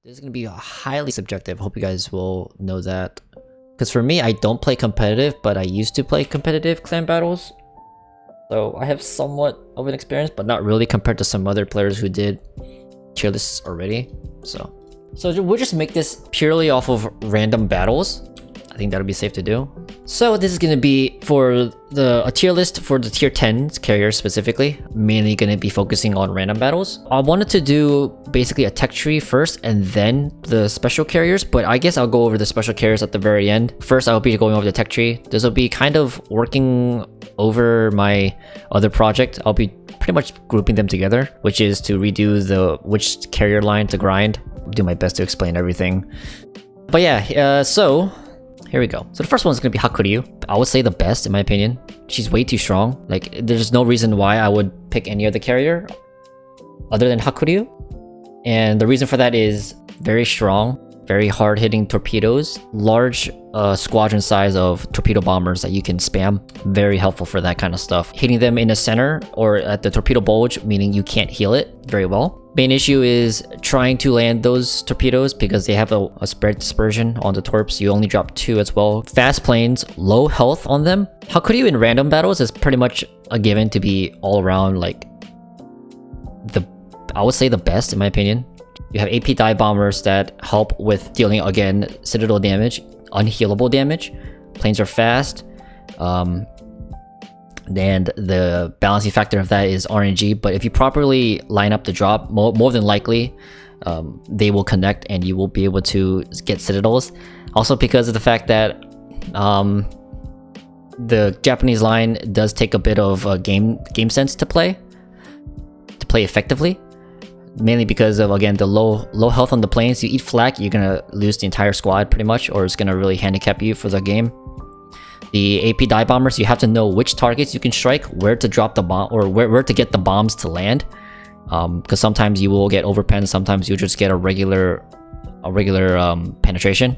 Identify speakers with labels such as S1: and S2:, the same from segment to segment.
S1: This is going to be highly subjective. Hope you guys will know that. Because for me, I don't play competitive, but I used to play competitive clan battles. So I have somewhat of an experience, but not really compared to some other players who did tier lists already. So we'll just make this purely off of random battles. I think that'll be safe to do. So this is going to be for a tier list for the tier 10 carriers specifically. Mainly going to be focusing on random battles. I wanted to do basically a tech tree first and then the special carriers, but I guess I'll go over the special carriers at the very end. First, I'll be going over the tech tree. This will be kind of working over my other project. I'll be pretty much grouping them together, which is to redo which carrier line to grind. I'll do my best to explain everything. But yeah, so here we go. So the first one is going to be Hakuryu. I would say the best in my opinion. She's way too strong. Like, there's no reason why I would pick any other carrier other than Hakuryu. And the reason for that is very strong, very hard-hitting torpedoes, large squadron size of torpedo bombers that you can spam. Very helpful for that kind of stuff. Hitting them in the center or at the torpedo bulge, meaning you can't heal it very well. Main issue is trying to land those torpedoes because they have a spread dispersion on the torps. You only drop 2 as well. Fast planes, low health on them. Hakuryu in random battles is pretty much a given to be all around like I would say the best in my opinion. You have AP dive bombers that help with dealing, again, citadel damage, unhealable damage. Planes are fast. And the balancing factor of that is RNG, but if you properly line up the drop, more than likely they will connect and you will be able to get citadels. Also because of the fact that the Japanese line does take a bit of game sense to play effectively. Mainly because of, again, the low health on the planes. You eat flak, you're gonna lose the entire squad pretty much, or it's gonna really handicap you for the game. The AP dive bombers, you have to know which targets you can strike, where to drop the bomb, or where to get the bombs to land. Because sometimes you will get overpen, sometimes you'll just get a regular penetration,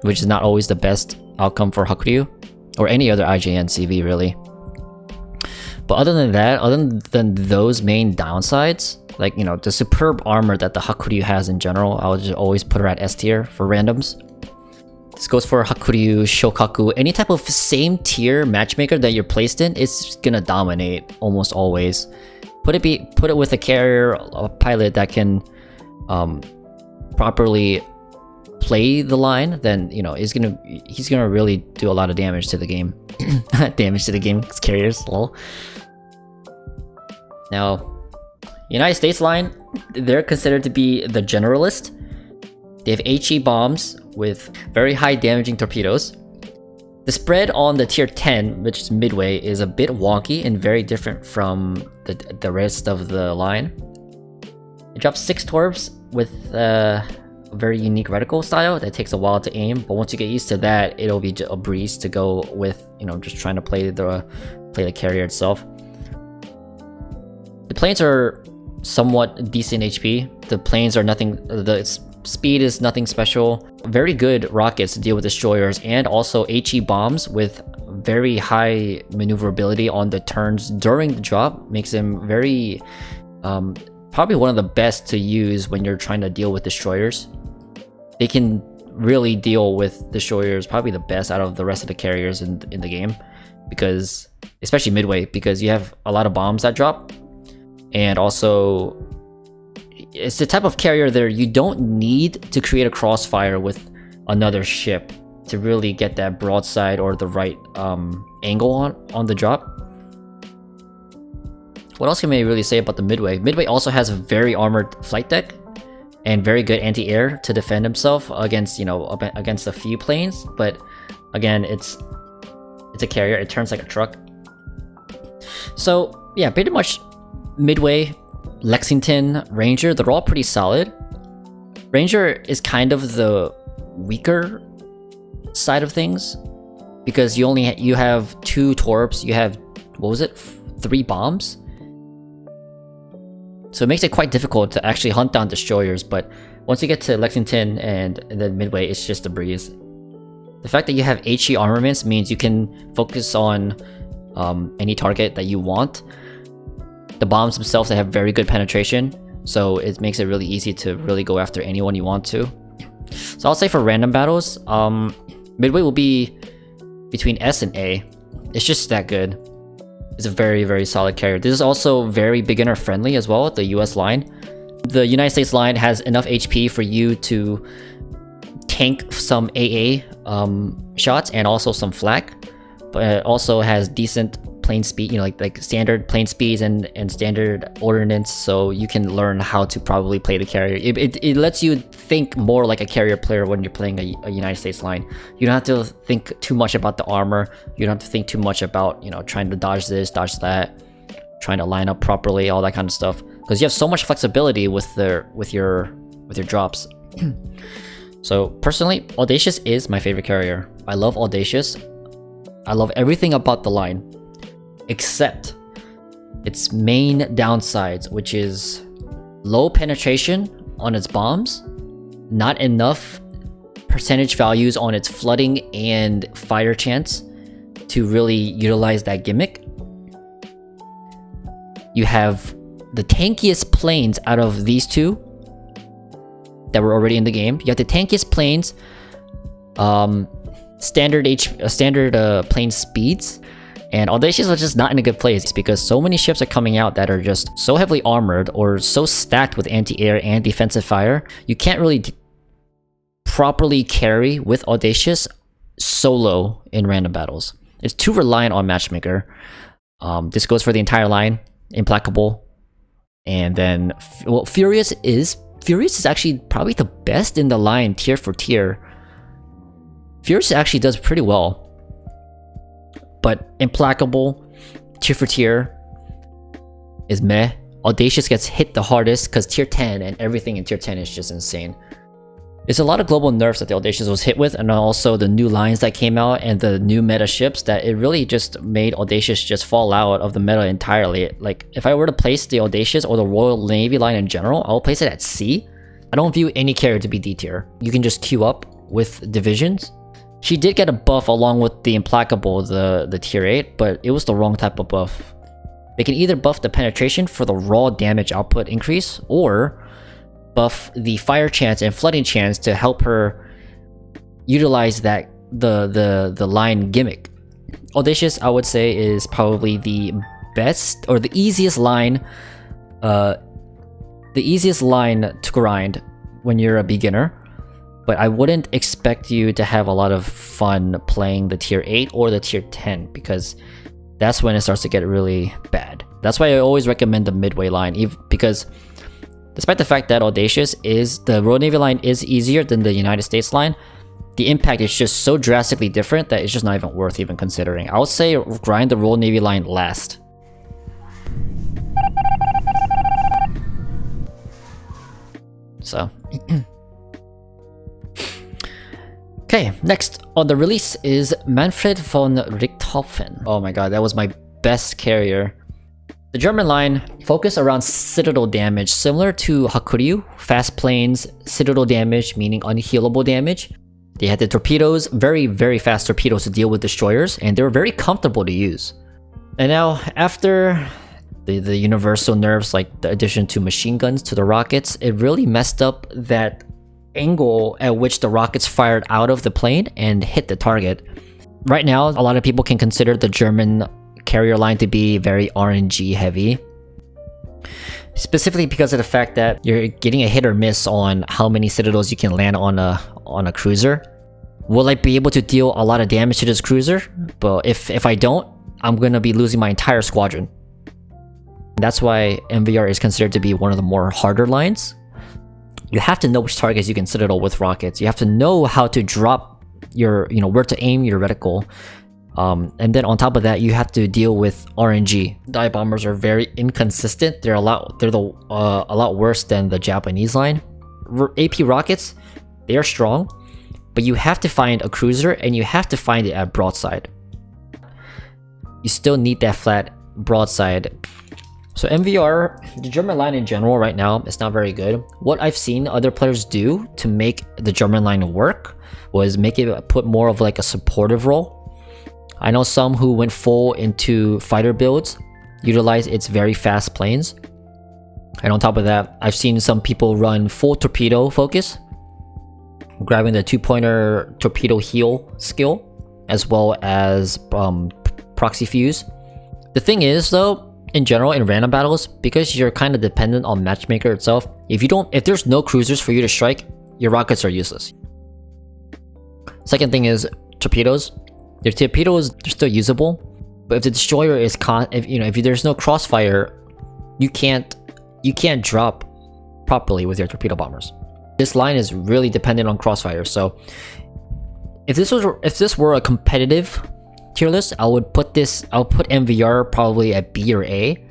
S1: which is not always the best outcome for Hakuryu or any other IJN CV really. But other than that, other than those main downsides, like, you know, the superb armor that the Hakuryu has in general, I would just always put her at S tier for randoms. This goes for Hakuryu, Shokaku, any type of same tier matchmaker that you're placed in, it's gonna dominate almost always. Put it with a carrier, a pilot that can properly play the line, then, you know, he's gonna really do a lot of damage to the game. Damage to the game, it's carriers, lol. Now, United States line, they're considered to be the generalist. They have HE bombs with very high damaging torpedoes. The spread on the tier 10, which is Midway, is a bit wonky and very different from the rest of the line. It drops 6 torps with a very unique reticle style that takes a while to aim, but once you get used to that, it'll be a breeze to go with, you know, just trying to play the carrier itself. The planes are somewhat decent HP. The planes are nothing, the speed is nothing special. Very good rockets to deal with destroyers, and also HE bombs with very high maneuverability on the turns during the drop makes them very probably one of the best to use when you're trying to deal with destroyers. They can really deal with destroyers probably the best out of the rest of the carriers in the game, because especially Midway, because you have a lot of bombs that drop. And also, it's the type of carrier there you don't need to create a crossfire with another ship to really get that broadside or the right angle on the drop. What else can we really say about the Midway? Midway also has a very armored flight deck and very good anti-air to defend himself against, you know, against a few planes. But again, it's a carrier. It turns like a truck. So yeah, pretty much Midway, Lexington, Ranger, they're all pretty solid. Ranger is kind of the weaker side of things because you have 2 torps, you have, what was it, 3 bombs? So it makes it quite difficult to actually hunt down destroyers, but once you get to Lexington and then Midway, it's just a breeze. The fact that you have HE armaments means you can focus on any target that you want. The bombs themselves, they have very good penetration. so it makes it really easy to really go after anyone you want to. So I'll say for random battles, Midway will be between S and A. It's just that good. It's a very solid carrier. This is also very beginner friendly as well, the US line. The United States line has enough HP for you to tank some AA shots and also some flak, but it also has decent plane speed, you know, like standard plane speeds and standard ordnance, so you can learn how to probably play the carrier. It lets you think more like a carrier player when you're playing a United States line. You don't have to think too much about the armor. You don't have to think too much about, you know, trying to dodge this, dodge that, trying to line up properly, all that kind of stuff, because you have so much flexibility with your drops. So personally, Audacious is my favorite carrier. I love Audacious. I love everything about the line, except its main downsides, which is low penetration on its bombs, not enough percentage values on its flooding and fire chance to really utilize that gimmick. You have the tankiest planes out of these two that were already in the game. You have the tankiest planes, standard plane speeds, and Audacious was just not in a good place because so many ships are coming out that are just so heavily armored or so stacked with anti-air and defensive fire. You can't really properly carry with Audacious solo in random battles. It's too reliant on Matchmaker. This goes for the entire line. Implacable, and then Furious is actually probably the best in the line tier for tier. Furious actually does pretty well, but Implacable tier for tier is meh. Audacious gets hit the hardest because tier 10 and everything in tier 10 is just insane. There's a lot of global nerfs that the Audacious was hit with, and also the new lines that came out and the new meta ships that it really just made Audacious just fall out of the meta entirely. Like, if I were to place the Audacious or the Royal Navy line in general, I'll place it at C. I don't view any carrier to be D tier. You can just queue up with divisions. She did get a buff along with the Implacable, the tier 8, but it was the wrong type of buff. They can either buff the penetration for the raw damage output increase, or buff the fire chance and flooding chance to help her utilize that the line gimmick. Audacious, I would say, is probably the best or the easiest line to grind when you're a beginner, but I wouldn't expect you to have a lot of fun playing the tier 8 or the tier 10, because that's when it starts to get really bad. That's why I always recommend the Midway line, because despite the fact that Audacious the Royal Navy line is easier than the United States line, the impact is just so drastically different that it's just not even worth even considering. I would say grind the Royal Navy line last. So okay, next on the release is Manfred von Richthofen. Oh my god, that was my best carrier. The German line focused around citadel damage, similar to Hakuryu, fast planes, citadel damage, meaning unhealable damage. They had the torpedoes, very fast torpedoes to deal with destroyers, and they were very comfortable to use. And now, after the universal nerfs, like the addition to machine guns to the rockets, it really messed up that angle at which the rockets fired out of the plane and hit the target. Right now, a lot of people can consider the German carrier line to be very RNG heavy, specifically because of the fact that you're getting a hit or miss on how many citadels you can land on a cruiser. Will I be able to deal a lot of damage to this cruiser? But if I don't, I'm gonna be losing my entire squadron. That's why MVR is considered to be one of the more harder lines. You have to know which targets you can citadel with rockets. You have to know how to drop your, where to aim your reticle. And then on top of that, you have to deal with RNG. Dive bombers are very inconsistent. They're a lot worse than the Japanese line. AP rockets, they are strong, but you have to find a cruiser and you have to find it at broadside. You still need that flat broadside. So MVR, the German line in general right now, is not very good. What I've seen other players do to make the German line work was put more of like a supportive role. I know some who went full into fighter builds, utilize its very fast planes. And on top of that, I've seen some people run full torpedo focus, grabbing the 2-pointer torpedo heal skill, as well as proxy fuse. The thing is though, in general in random battles, because you're kind of dependent on matchmaker itself, if there's no cruisers for you to strike, your rockets are useless. Second thing is torpedoes. Your torpedoes are still usable, but if the destroyer is if there's no crossfire, you can't drop properly with your torpedo bombers. This line is really dependent on crossfire. So if this were a competitive tier list, I'll put MVR probably at B or A.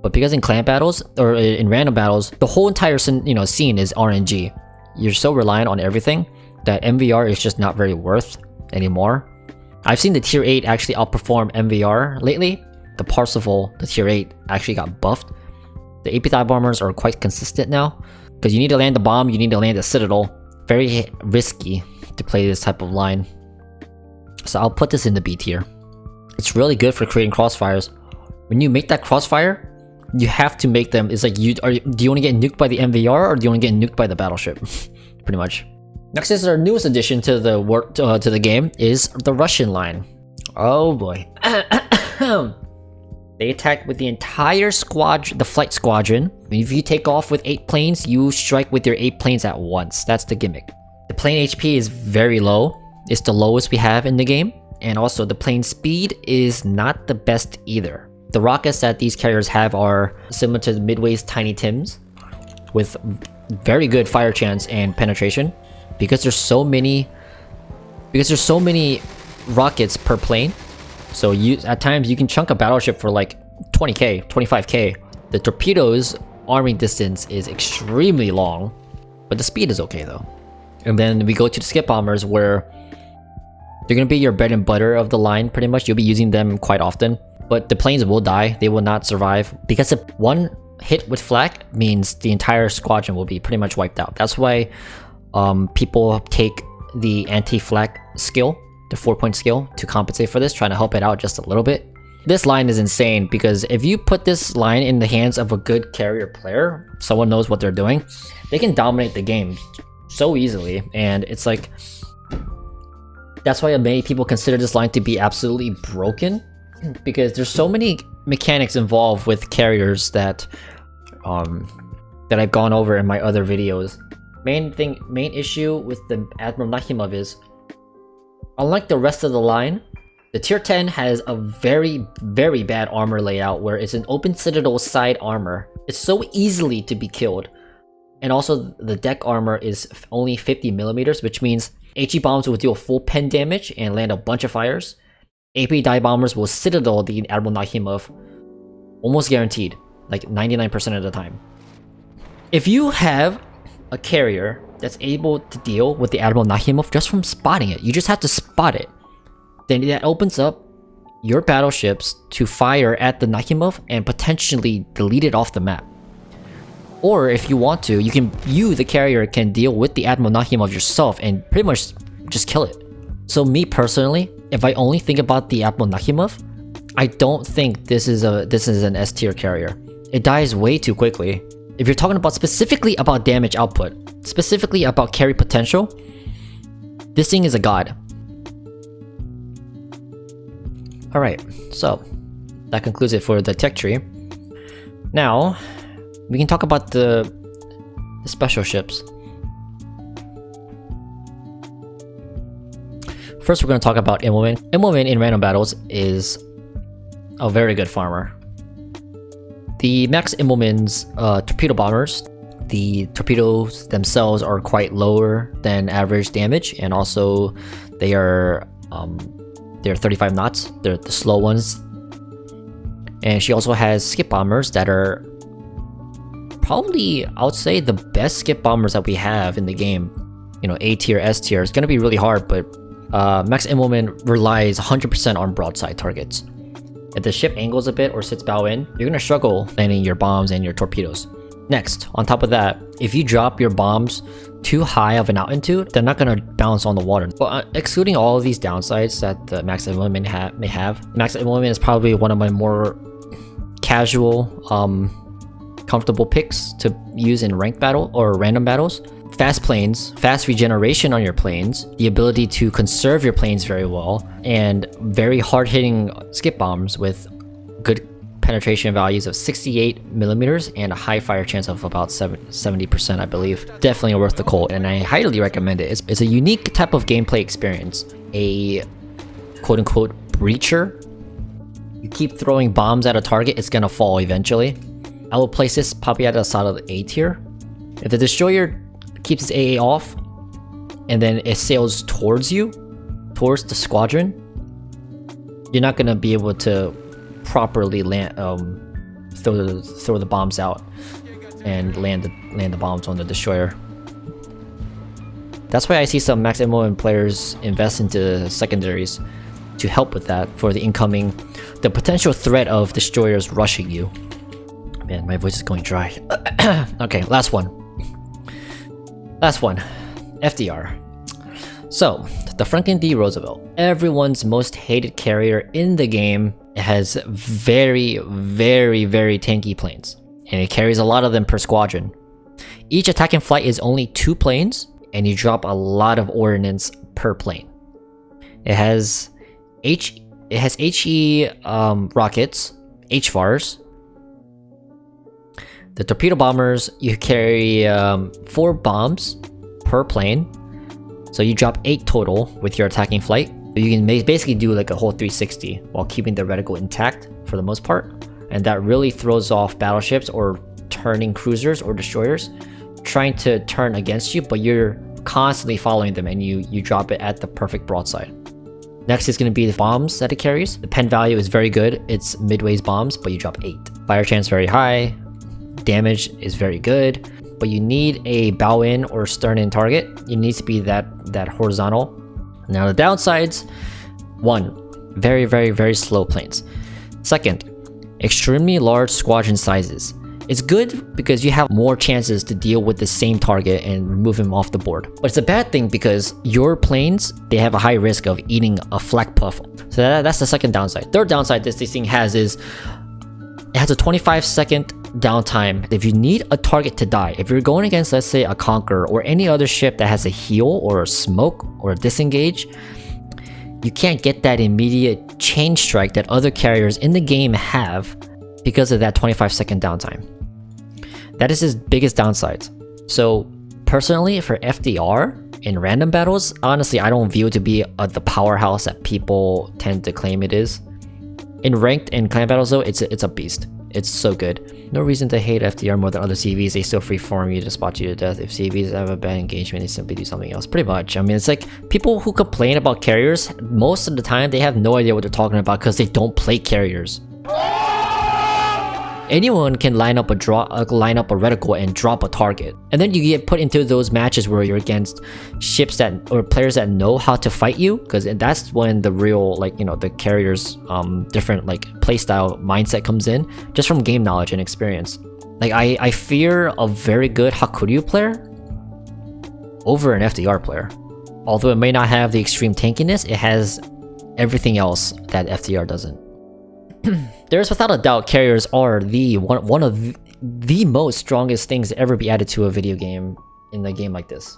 S1: But because in clan battles or in random battles, the whole entire scene is RNG. You're so reliant on everything that MVR is just not very worth anymore. I've seen the tier 8 actually outperform MVR lately. The Parsifal, the tier 8, actually got buffed. The AP dive bombers are quite consistent now, because you need to land the bomb, you need to land the citadel. Very risky to play this type of line. So I'll put this in the B tier. It's really good for creating crossfires. When you make that crossfire, you have to make them. It's like do you want to get nuked by the MVR or do you want to get nuked by the battleship? Pretty much. Next is our newest addition to the game is the Russian line. Oh boy. They attack with the entire squadron, the flight squadron. If you take off with 8 planes, you strike with your 8 planes at once. That's the gimmick. The plane HP is very low. It's the lowest we have in the game. And also the plane speed is not the best either. The rockets that these carriers have are similar to Midway's Tiny Tims, with very good fire chance and penetration. Because there's so many rockets per plane, so at times you can chunk a battleship for like 20k, 25k. The torpedoes arming distance is extremely long, but the speed is okay though. And then we go to the skip bombers, where they're gonna be your bread and butter of the line. Pretty much, you'll be using them quite often, but the planes will die. They will not survive, because if one hit with flak means the entire squadron will be pretty much wiped out. That's why people take the anti-flak skill, the 4-point skill, to compensate for this, trying to help it out just a little bit. This line is insane, because if you put this line in the hands of a good carrier player, someone knows what they're doing, they can dominate the game so easily. And it's like, that's why many people consider this line to be absolutely broken, because there's so many mechanics involved with carriers that I've gone over in my other videos. Main issue with the Admiral Nakhimov is, unlike the rest of the line, the tier 10 has a very, very bad armor layout, where it's an open citadel side armor. It's so easily to be killed. And also the deck armor is only 50 millimeters, which means HE bombs will deal full pen damage and land a bunch of fires. AP dive bombers will citadel the Admiral Nakhimov, almost guaranteed, like 99% of the time. If you have a carrier that's able to deal with the Admiral Nakhimov just from spotting it, you just have to spot it, then that opens up your battleships to fire at the Nakhimov and potentially delete it off the map. Or if you want to, you the carrier can deal with the Admiral Nakhimov yourself and pretty much just kill it. So me personally, if I only think about the Admiral Nakhimov, I don't think this is an S tier carrier. It dies way too quickly. If you're talking about specifically about damage output, specifically about carry potential, this thing is a god. Alright, so that concludes it for the tech tree. Now, we can talk about the special ships. First, we're going to talk about Immelmann. Immelmann in random battles is a very good farmer. The Max Immelmann's torpedo bombers, the torpedoes themselves are quite lower than average damage, and also they're 35 knots. They're the slow ones. And she also has skip bombers that are probably, I would say, the best skip bombers that we have in the game. You know, A tier, S tier. It's gonna be really hard, but Max Immelmann relies 100% on broadside targets. If the ship angles a bit or sits bow in, you're gonna struggle landing your bombs and your torpedoes. Next, on top of that, if you drop your bombs too high of an altitude, they're not gonna bounce on the water. But excluding all of these downsides that the Max Immelmann may have, Max Immelmann is probably one of my more casual comfortable picks to use in ranked battle or random battles. Fast planes, fast regeneration on your planes, the ability to conserve your planes very well, and very hard-hitting skip bombs with good penetration values of 68mm and a high fire chance of about 70%, I believe. Definitely worth the call, and I highly recommend it. It's a unique type of gameplay experience. A quote-unquote breacher. You keep throwing bombs at a target, it's gonna fall eventually. I will place this probably at a solid A tier. If the destroyer keeps its AA off, and then it sails towards you, towards the squadron, you're not gonna be able to properly land, throw the bombs out and land the bombs on the destroyer. That's why I see some max Immelmann players invest into secondaries to help with that for the potential threat of destroyers rushing you. Man, my voice is going dry. Okay, last one. FDR. So, the Franklin D. Roosevelt, everyone's most hated carrier in the game, has very, very, very tanky planes, and it carries a lot of them per squadron. Each attacking flight is only 2 planes, and you drop a lot of ordnance per plane. It has HE rockets, HVARs. The torpedo bombers, you carry 4 bombs per plane. So you drop 8 total with your attacking flight. You can basically do like a whole 360 while keeping the reticle intact for the most part. And that really throws off battleships or turning cruisers or destroyers trying to turn against you, but you're constantly following them and you drop it at the perfect broadside. Next is going to be the bombs that it carries. The pen value is very good. It's Midway's bombs, but you drop 8. Fire chance very high. Damage is very good. But you need a bow in or stern in target. It needs to be that horizontal. Now the downsides: 1, very, very, very slow planes. Second, extremely large squadron sizes. It's good because you have more chances to deal with the same target and remove him off the board. But it's a bad thing because your planes, they have a high risk of eating a flak puff. So that's the second downside. Third downside this thing has is it has a 25-second downtime. If you need a target to die, if you're going against, let's say, a Conqueror or any other ship that has a heal or a smoke or a disengage, you can't get that immediate chain strike that other carriers in the game have because of that 25-second downtime. That is his biggest downside. So personally, for FDR in random battles, honestly, I don't view it to be the powerhouse that people tend to claim it is. In ranked and clan battles though, it's a beast. It's so good. No reason to hate FDR more than other CVs. They still freeform you to spot you to death. If CVs have a bad engagement, they simply do something else. Pretty much. I mean, it's like people who complain about carriers, most of the time they have no idea what they're talking about because they don't play carriers. Anyone can line up a reticle and drop a target, and then you get put into those matches where you're against ships or players that know how to fight you, because that's when the real, like, you know, the carrier's different like playstyle mindset comes in, just from game knowledge and experience. Like I fear a very good Hakuryu player over an FDR player. Although it may not have the extreme tankiness, it has everything else that FDR doesn't. There's without a doubt carriers are one of the most strongest things to ever be added to a video game in a game like this.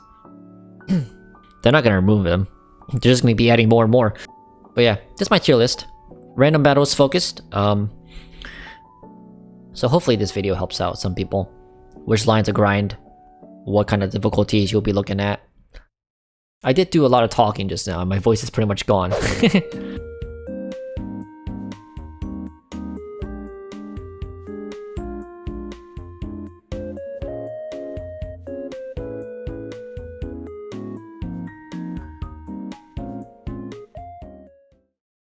S1: They're not gonna remove them. They're just gonna be adding more and more. But yeah, this is my tier list. Random battles focused. So hopefully this video helps out some people. Which line to grind, what kind of difficulties you'll be looking at. I did do a lot of talking just now, and my voice is pretty much gone.